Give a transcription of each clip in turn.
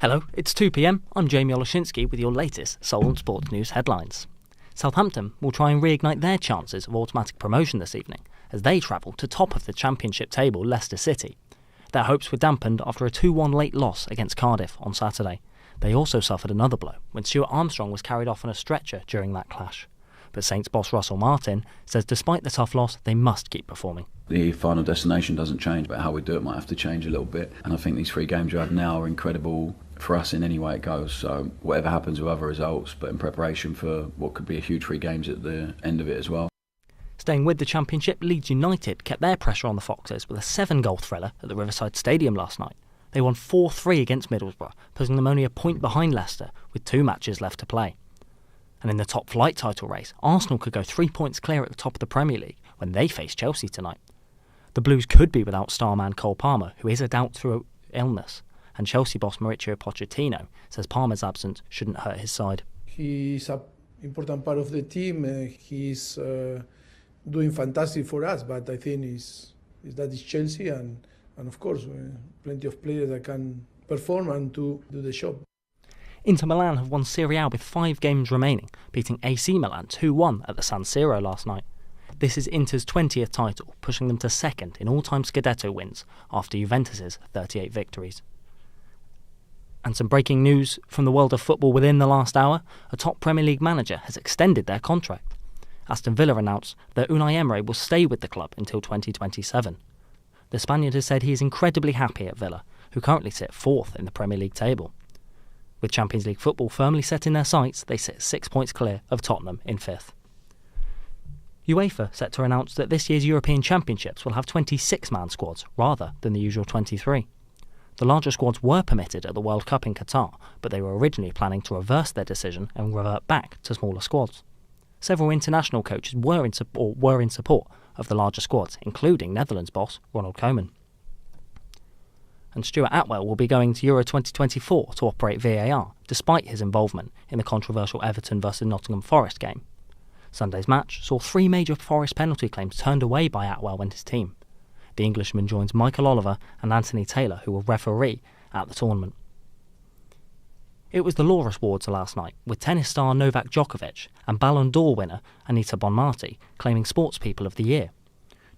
Hello, it's 2 p.m. I'm Jamie Oloshinsky with your latest Solent Sports news headlines. Southampton will try and reignite their chances of automatic promotion this evening as they travel to top of the Championship table Leicester City. Their hopes were dampened after a 2-1 late loss against Cardiff on Saturday. They also suffered another blow when Stuart Armstrong was carried off on a stretcher during that clash. But Saints boss Russell Martin says despite the tough loss, they must keep performing. The final destination doesn't change, but how we do it might have to change a little bit. And I think these 3 games you have now are incredible for us in any way it goes. So whatever happens with other results, but in preparation for what could be a huge 3 games at the end of it as well. Staying with the Championship, Leeds United kept their pressure on the Foxes with a 7-goal thriller at the Riverside Stadium last night. They won 4-3 against Middlesbrough, putting them only a point behind Leicester with 2 matches left to play. And in the top flight title race, Arsenal could go 3 points clear at the top of the Premier League when they face Chelsea tonight. The Blues could be without star man Cole Palmer, who is a doubt through illness, and Chelsea boss Mauricio Pochettino says Palmer's absence shouldn't hurt his side. He's an important part of the team. He's doing fantastic for us, but I think that is Chelsea, and of course plenty of players that can perform and to do the job. Inter Milan have won Serie A with 5 games remaining, beating AC Milan 2-1 at the San Siro last night. This is Inter's 20th title, pushing them to second in all-time Scudetto wins after Juventus's 38 victories. And some breaking news from the world of football within the last hour. A top Premier League manager has extended their contract. Aston Villa announced that Unai Emery will stay with the club until 2027. The Spaniard has said he is incredibly happy at Villa, who currently sit 4th in the Premier League table. With Champions League football firmly set in their sights, they sit 6 points clear of Tottenham in 5th. UEFA set to announce that this year's European Championships will have 26-man squads rather than the usual 23. The larger squads were permitted at the World Cup in Qatar, but they were originally planning to reverse their decision and revert back to smaller squads. Several international coaches were in support of the larger squads, including Netherlands boss Ronald Koeman. And Stuart Atwell will be going to Euro 2024 to operate VAR, despite his involvement in the controversial Everton vs Nottingham Forest game. Sunday's match saw 3 major Forest penalty claims turned away by Atwell and his team. The Englishman joins Michael Oliver and Anthony Taylor, who will referee at the tournament. It was the Laureus Awards last night, with tennis star Novak Djokovic and Ballon d'Or winner Anita Bonmatí claiming Sportspeople of the Year.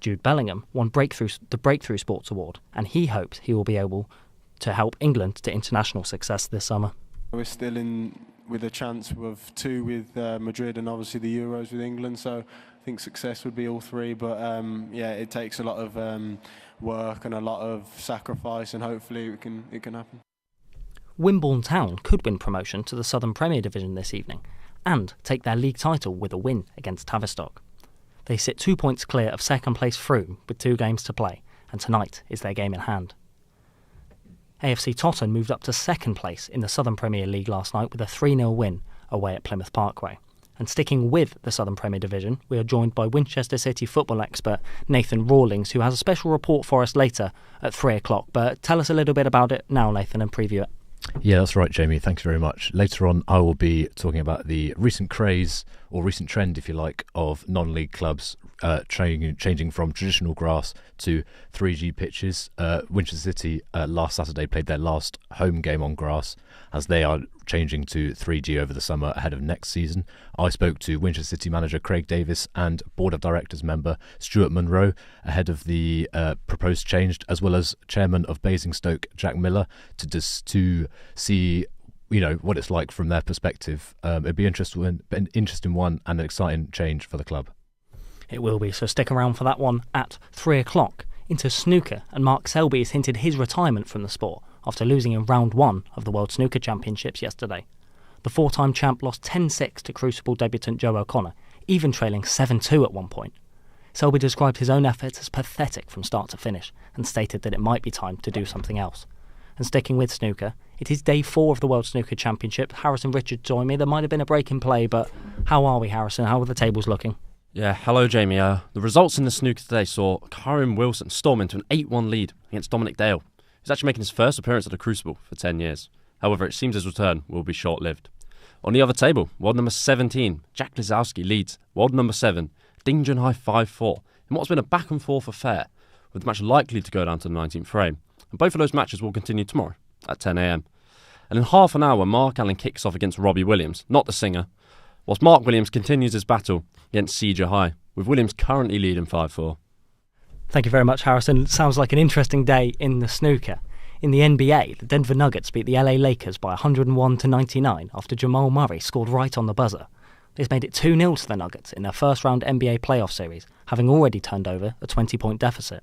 Jude Bellingham won the Breakthrough Sports Award, and he hopes he will be able to help England to international success this summer. We're still in with a chance of 2 with Madrid and obviously the Euros with England, so I think success would be all 3, but it takes a lot of work and a lot of sacrifice, and hopefully it can happen. Wimborne Town could win promotion to the Southern Premier Division this evening and take their league title with a win against Tavistock. They sit 2 points clear of second place Frome with 2 games to play, and tonight is their game in hand. AFC Tottenham moved up to second place in the Southern Premier League last night with a 3-0 win away at Plymouth Parkway. And sticking with the Southern Premier Division, we are joined by Winchester City football expert Nathan Rawlings, who has a special report for us later at 3 o'clock. But tell us a little bit about it now, Nathan, and preview it. Yeah, that's right, Jamie. Thanks very much. Later on, I will be talking about the recent craze, or recent trend, if you like, of non-league clubs changing from traditional grass to 3G pitches. Winchester City last Saturday played their last home game on grass, as they are changing to 3G over the summer ahead of next season. I spoke to Winchester City manager Craig Davis and Board of Directors member Stuart Munro ahead of the proposed change, as well as chairman of Basingstoke Jack Miller, to see what it's like from their perspective. It'd be an interesting one and an exciting change for the club. It will be, so stick around for that one at 3 o'clock. Into snooker, and Mark Selby has hinted his retirement from the sport after losing in round 1 of the World Snooker Championships yesterday. The 4-time champ lost 10-6 to Crucible debutant Joe O'Connor, even trailing 7-2 at one point. Selby described his own efforts as pathetic from start to finish and stated that it might be time to do something else. And sticking with snooker, it is day 4 of the World Snooker Championship. Harrison Richards joined me. There might have been a break in play, but how are we, Harrison? How are the tables looking? Yeah, hello Jamie. The results in the snooker today saw Karim Wilson storm into an 8-1 lead against Dominic Dale. He's actually making his first appearance at the Crucible for 10 years. However, it seems his return will be short-lived. On the other table, world number 17, Jack Lisowski leads world number 7, Ding Junhai 5-4, in what's been a back-and-forth affair, with the match likely to go down to the 19th frame. And both of those matches will continue tomorrow at 10 a.m. And in half an hour, Mark Allen kicks off against Robbie Williams, not the singer, whilst Mark Williams continues his battle against Cedar High, with Williams currently leading 5-4. Thank you very much, Harrison. Sounds like an interesting day in the snooker. In the NBA, the Denver Nuggets beat the LA Lakers by 101-99 after Jamal Murray scored right on the buzzer. This made it 2-0 to the Nuggets in their first round NBA playoff series, having already turned over a 20-point deficit.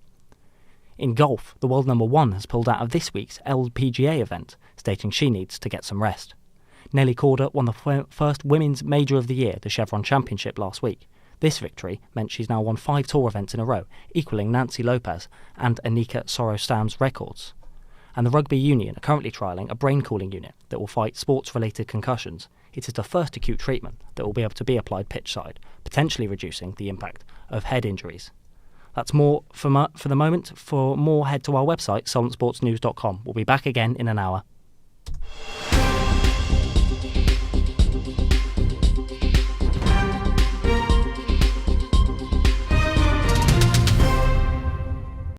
In golf, the world number 1 has pulled out of this week's LPGA event, stating she needs to get some rest. Nelly Korda won the first women's major of the year, the Chevron Championship, last week. This victory meant she's now won 5 tour events in a row, equalling Nancy Lopez and Anika Sorostam's records. And the Rugby Union are currently trialling a brain cooling unit that will fight sports-related concussions. It is the first acute treatment that will be able to be applied pitchside, potentially reducing the impact of head injuries. That's more for the moment. For more, head to our website, solentsportsnews.com. We'll be back again in an hour.